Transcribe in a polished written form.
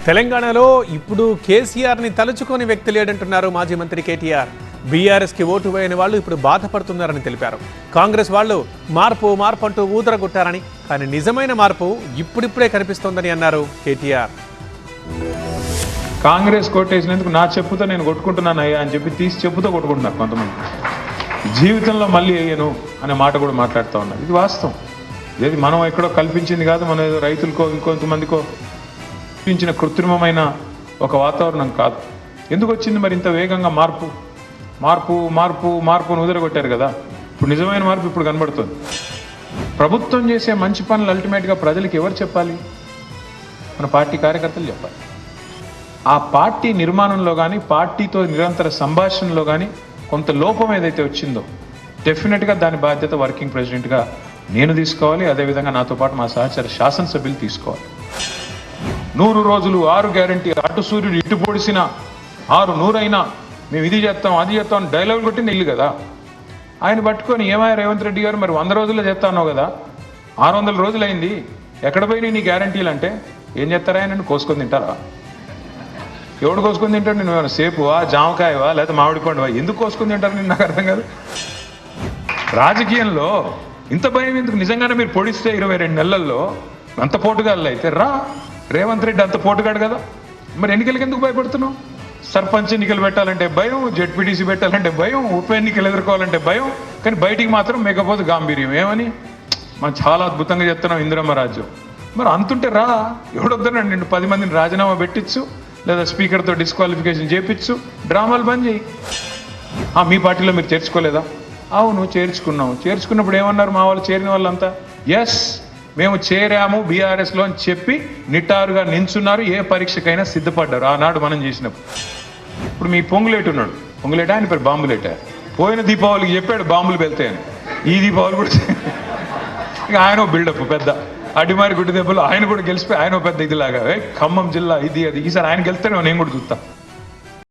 తెలంగాణలో ఇప్పుడు కేసీఆర్ని తలుచుకొని వ్యక్తి లేడంటున్నారు మాజీ మంత్రి కేటీఆర్. బీఆర్ఎస్కి ఓటు వేయని వాళ్ళు ఇప్పుడు బాధపడుతున్నారని తెలిపారు. కాంగ్రెస్ వాళ్ళు మార్పు మార్పు అంటూ ఊదరగొట్టారని, కానీ నిజమైన మార్పు ఇప్పుడిప్పుడే కనిపిస్తోందని అన్నారు కేటీఆర్. కాంగ్రెస్ కొట్టేసినందుకు నా చెప్పుతో నేను కొట్టుకుంటున్నాను అయ్యా అని చెప్పి తీసి చెప్పుతో కొట్టుకుంటున్నారు కొంతమంది. జీవితంలో మళ్ళీ అయ్యాను అనే మాట కూడా మాట్లాడుతూ ఉన్నారు. ఇది వాస్తవం. ఇది మనం ఎక్కడో కల్పించింది కాదు, మన ఏదో రైతులకో ఇంకొంతమందికో కల్పించిన కృత్రిమమైన ఒక వాతావరణం కాదు. ఎందుకు వచ్చింది మరి ఇంత వేగంగా మార్పు మార్పు మార్పు మార్పు అని ఉదరగొట్టారు కదా. ఇప్పుడు నిజమైన మార్పు ఇప్పుడు కనబడుతుంది. ప్రభుత్వం చేసే మంచి పనులు అల్టిమేట్గా ప్రజలకు ఎవరు చెప్పాలి? మన పార్టీ కార్యకర్తలు చెప్పాలి. ఆ పార్టీ నిర్మాణంలో కానీ పార్టీతో నిరంతర సంభాషణలో కానీ కొంత లోపం ఏదైతే వచ్చిందో డెఫినెట్గా దాని బాధ్యత వర్కింగ్ ప్రెసిడెంట్గా నేను తీసుకోవాలి. అదేవిధంగా నాతో పాటు మా సహచర శాసనసభ్యులు తీసుకోవాలి. 100 రోజులు 6 గ్యారంటీ, అటు సూర్యుడు ఇటు పొడిసిన 100 అయినా మేము ఇది చేస్తాం అది చేస్తాం డైలాగ్ కొట్టింది ఇల్లు కదా. ఆయన పట్టుకొని ఏమయ్య రేవంత్ రెడ్డి గారు మరి 100 రోజుల్లో చేస్తానో కదా, 600 రోజులు అయింది, ఎక్కడ పోయినాయి నీ గ్యారంటీలు అంటే ఏం చేస్తారా? ఆయన కోసుకొని తింటారా? ఎవడు కోసుకొని తింటాడు? నేను ఏమైనా సేపువా, జామకాయవా, లేకపోతే మామిడి పండువా? ఎందుకు కోసుకొని తింటారు? నేను నాకు అర్థం కాదు. రాజకీయంలో ఇంత భయం ఎందుకు? నిజంగానే మీరు పొడిస్తే 22 నెలల్లో అంత పోటుగాళ్ళు అయితే రా. రేవంత్ రెడ్డి అంత పోటుగాడు కదా, మరి ఎన్నికలకి ఎందుకు భయపడుతున్నావు? సర్పంచ్ ఎన్నికలు పెట్టాలంటే భయం, జెడ్పీటీసీ పెట్టాలంటే భయం, ఉప ఎన్నికలు ఎదుర్కోవాలంటే భయం, కానీ బయటికి మాత్రం మేకపోతే గాంభీర్యం. ఏమని మనం చాలా అద్భుతంగా చెప్తున్నాం ఇందిరమ్మ రాజ్యం. మరి అంతుంటే రా, ఎవడొద్దనండి? నిన్ను 10 మందిని రాజీనామా పెట్టించు, లేదా స్పీకర్తో డిస్క్వాలిఫికేషన్ చేయించు, డ్రామాలు బంద్ చేయి. మీ పార్టీలో మీరు చేర్చుకోలేదా? అవును చేర్చుకున్నాం. చేర్చుకున్నప్పుడు ఏమన్నారు మా వాళ్ళు, చేరిన వాళ్ళంతా? ఎస్ మేము చేరాము బీఆర్ఎస్లో అని చెప్పి నిటారుగా నించున్నారు. ఏ పరీక్షకైనా సిద్ధపడ్డారు ఆనాడు మనం చేసినప్పుడు. ఇప్పుడు మీ పొంగులేటు ఉన్నాడు, పొంగులేట ఆయన పేరు బాంబులేట. పోయిన దీపావళికి చెప్పాడు బాంబులు వెళ్తాయని. ఈ దీపావళి కూడా ఇక ఆయన బిల్డప్ పెద్ద అడిమారి గుడ్డి దెబ్బలు ఆయన కూడా గెలిచిపోయి ఆయన పెద్ద ఇదిలాగా ఖమ్మం జిల్లా ఇది అది. ఈసారి ఆయన గెలుస్తాడేమో నేను కూడా చూస్తా.